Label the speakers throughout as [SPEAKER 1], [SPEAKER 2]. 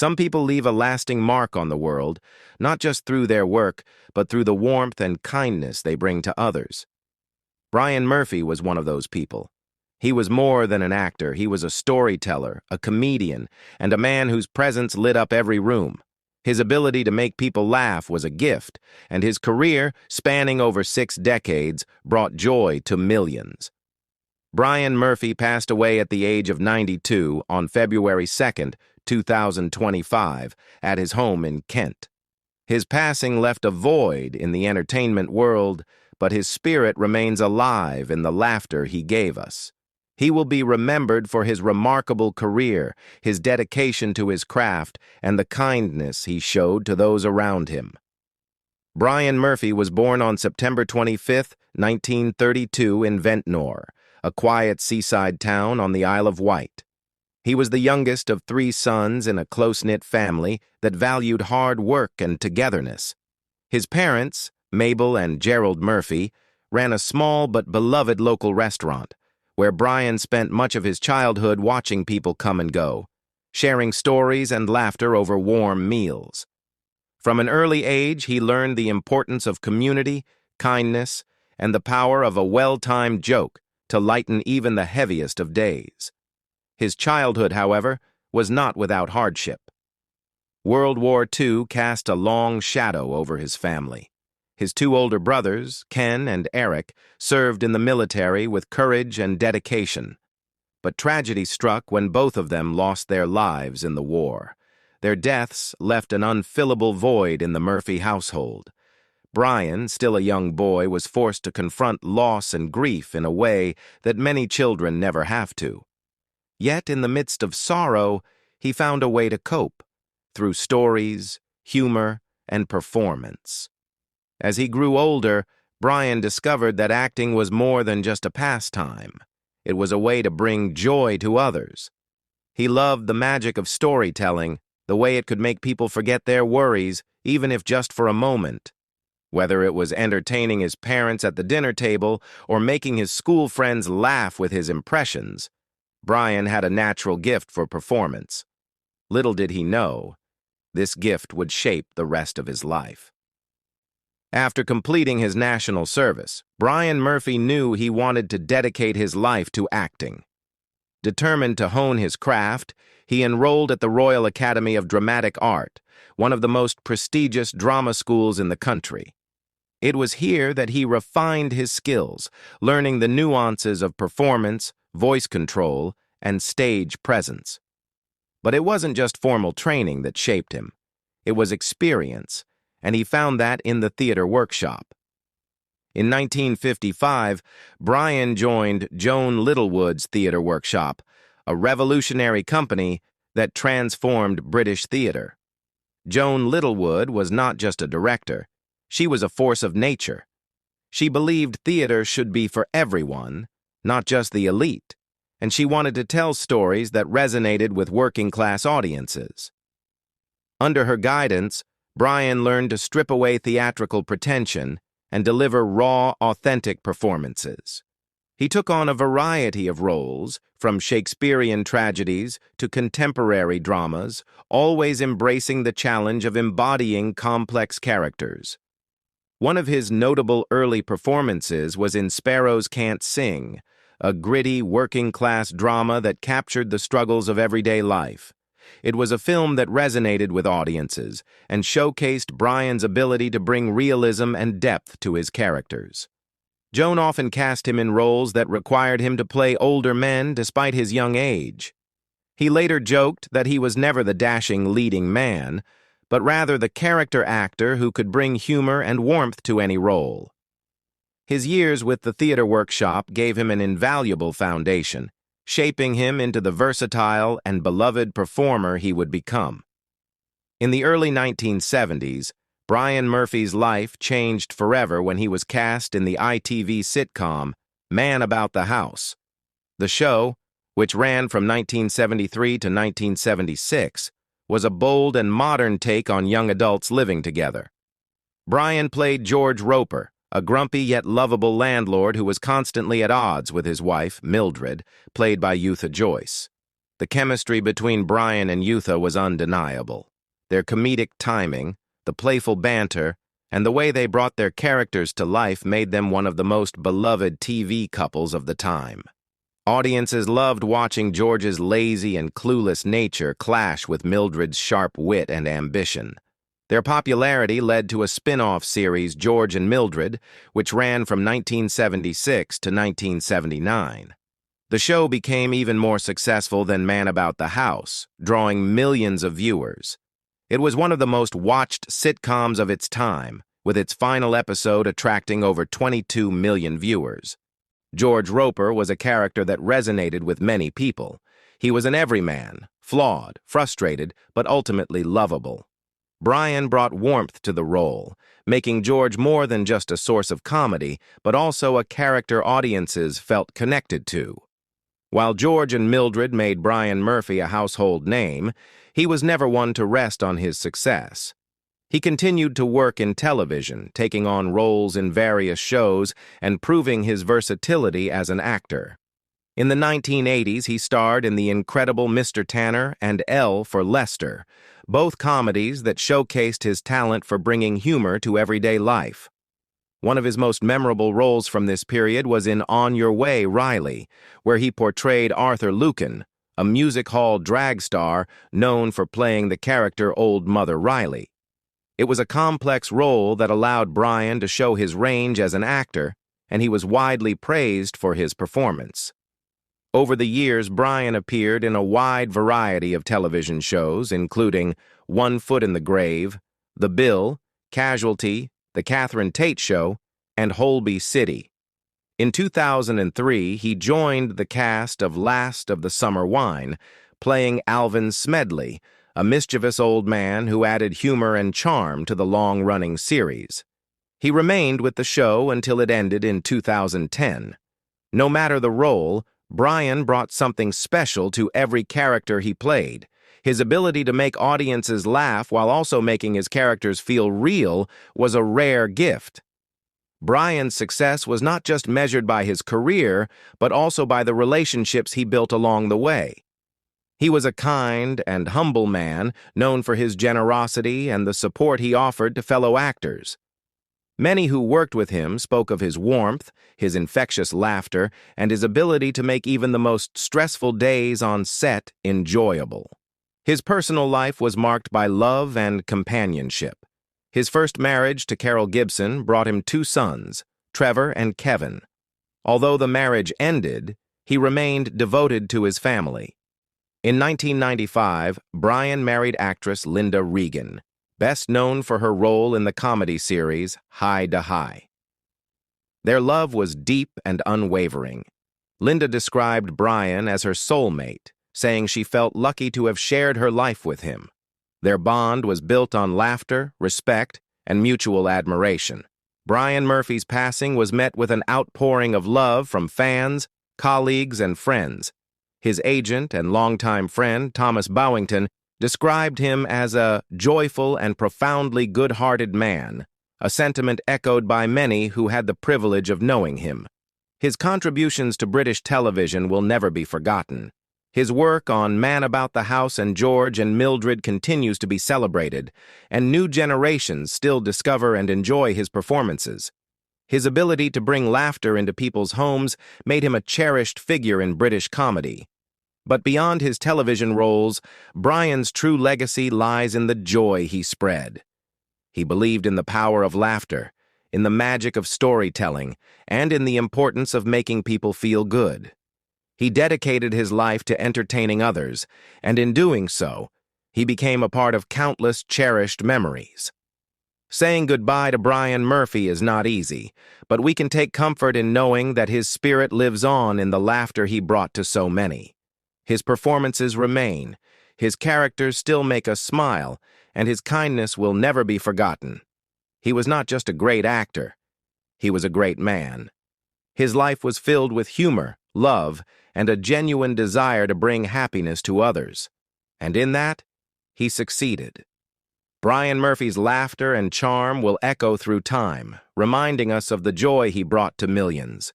[SPEAKER 1] Some people leave a lasting mark on the world, not just through their work, but through the warmth and kindness they bring to others. Brian Murphy was one of those people. He was more than an actor. He was a storyteller, a comedian, and a man whose presence lit up every room. His ability to make people laugh was a gift, and his career, spanning over 6 decades, brought joy to millions. Brian Murphy passed away at the age of 92 on February 2nd, 2025, at his home in Kent. His passing left a void in the entertainment world, but his spirit remains alive in the laughter he gave us. He will be remembered for his remarkable career, his dedication to his craft, and the kindness he showed to those around him. Brian Murphy was born on September 25, 1932 in Ventnor, a quiet seaside town on the Isle of Wight. He was the youngest of 3 sons in a close-knit family that valued hard work and togetherness. His parents, Mabel and Gerald Murphy, ran a small but beloved local restaurant, where Brian spent much of his childhood watching people come and go, sharing stories and laughter over warm meals. From an early age, he learned the importance of community, kindness, and the power of a well-timed joke to lighten even the heaviest of days. His childhood, however, was not without hardship. World War II cast a long shadow over his family. His 2 older brothers, Ken and Eric, served in the military with courage and dedication. But tragedy struck when both of them lost their lives in the war. Their deaths left an unfillable void in the Murphy household. Brian, still a young boy, was forced to confront loss and grief in a way that many children never have to. Yet, in the midst of sorrow, he found a way to cope, through stories, humor, and performance. As he grew older, Brian discovered that acting was more than just a pastime. It was a way to bring joy to others. He loved the magic of storytelling, the way it could make people forget their worries, even if just for a moment. Whether it was entertaining his parents at the dinner table or making his school friends laugh with his impressions, Brian had a natural gift for performance. Little did he know, this gift would shape the rest of his life. After completing his national service, Brian Murphy knew he wanted to dedicate his life to acting. Determined to hone his craft, he enrolled at the Royal Academy of Dramatic Art, one of the most prestigious drama schools in the country. It was here that he refined his skills, learning the nuances of performance, voice control, and stage presence. But it wasn't just formal training that shaped him. It was experience, and he found that in the theater workshop. In 1955, Brian joined Joan Littlewood's theater workshop, a revolutionary company that transformed British theater. Joan Littlewood was not just a director. She was a force of nature. She believed theater should be for everyone, not just the elite, and she wanted to tell stories that resonated with working-class audiences. Under her guidance, Brian learned to strip away theatrical pretension and deliver raw, authentic performances. He took on a variety of roles, from Shakespearean tragedies to contemporary dramas, always embracing the challenge of embodying complex characters. One of his notable early performances was in Sparrows Can't Sing, a gritty, working-class drama that captured the struggles of everyday life. It was a film that resonated with audiences and showcased Brian's ability to bring realism and depth to his characters. Joan often cast him in roles that required him to play older men despite his young age. He later joked that he was never the dashing leading man, but rather the character actor who could bring humor and warmth to any role. His years with the theater workshop gave him an invaluable foundation, shaping him into the versatile and beloved performer he would become. In the early 1970s, Brian Murphy's life changed forever when he was cast in the ITV sitcom Man About the House. The show, which ran from 1973 to 1976, was a bold and modern take on young adults living together. Brian played George Roper, a grumpy yet lovable landlord who was constantly at odds with his wife, Mildred, played by Youtha Joyce. The chemistry between Brian and Eutha was undeniable. Their comedic timing, the playful banter, and the way they brought their characters to life made them one of the most beloved TV couples of the time. Audiences loved watching George's lazy and clueless nature clash with Mildred's sharp wit and ambition. Their popularity led to a spin-off series, George and Mildred, which ran from 1976 to 1979. The show became even more successful than Man About the House, drawing millions of viewers. It was one of the most watched sitcoms of its time, with its final episode attracting over 22 million viewers. George Roper was a character that resonated with many people. He was an everyman, flawed, frustrated, but ultimately lovable. Brian brought warmth to the role, making George more than just a source of comedy, but also a character audiences felt connected to. While George and Mildred made Brian Murphy a household name, he was never one to rest on his success. He continued to work in television, taking on roles in various shows and proving his versatility as an actor. In the 1980s, he starred in The Incredible Mr. Tanner and L for Lester, both comedies that showcased his talent for bringing humor to everyday life. One of his most memorable roles from this period was in On Your Way, Riley, where he portrayed Arthur Lucan, a music hall drag star known for playing the character Old Mother Riley. It was a complex role that allowed Brian to show his range as an actor, and he was widely praised for his performance. Over the years, Brian appeared in a wide variety of television shows, including One Foot in the Grave, The Bill, Casualty, The Catherine Tate Show, and Holby City. In 2003, he joined the cast of Last of the Summer Wine, playing Alvin Smedley, a mischievous old man who added humor and charm to the long-running series. He remained with the show until it ended in 2010. No matter the role, Brian brought something special to every character he played. His ability to make audiences laugh while also making his characters feel real was a rare gift. Brian's success was not just measured by his career, but also by the relationships he built along the way. He was a kind and humble man, known for his generosity and the support he offered to fellow actors. Many who worked with him spoke of his warmth, his infectious laughter, and his ability to make even the most stressful days on set enjoyable. His personal life was marked by love and companionship. His first marriage to Carol Gibson brought him 2 sons, Trevor and Kevin. Although the marriage ended, he remained devoted to his family. In 1995, Brian married actress Linda Regan, best known for her role in the comedy series High to High. Their love was deep and unwavering. Linda described Brian as her soulmate, saying she felt lucky to have shared her life with him. Their bond was built on laughter, respect, and mutual admiration. Brian Murphy's passing was met with an outpouring of love from fans, colleagues, and friends. His agent and longtime friend, Thomas Bowington, described him as a joyful and profoundly good-hearted man, a sentiment echoed by many who had the privilege of knowing him. His contributions to British television will never be forgotten. His work on Man About the House and George and Mildred continues to be celebrated, and new generations still discover and enjoy his performances. His ability to bring laughter into people's homes made him a cherished figure in British comedy. But beyond his television roles, Brian's true legacy lies in the joy he spread. He believed in the power of laughter, in the magic of storytelling, and in the importance of making people feel good. He dedicated his life to entertaining others, and in doing so, he became a part of countless cherished memories. Saying goodbye to Brian Murphy is not easy, but we can take comfort in knowing that his spirit lives on in the laughter he brought to so many. His performances remain, his characters still make us smile, and his kindness will never be forgotten. He was not just a great actor, he was a great man. His life was filled with humor, love, and a genuine desire to bring happiness to others. And in that, he succeeded. Brian Murphy's laughter and charm will echo through time, reminding us of the joy he brought to millions.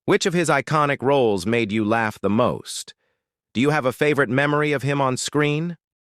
[SPEAKER 1] Which of his iconic roles made you laugh the most? Do you have a favorite memory of him on screen?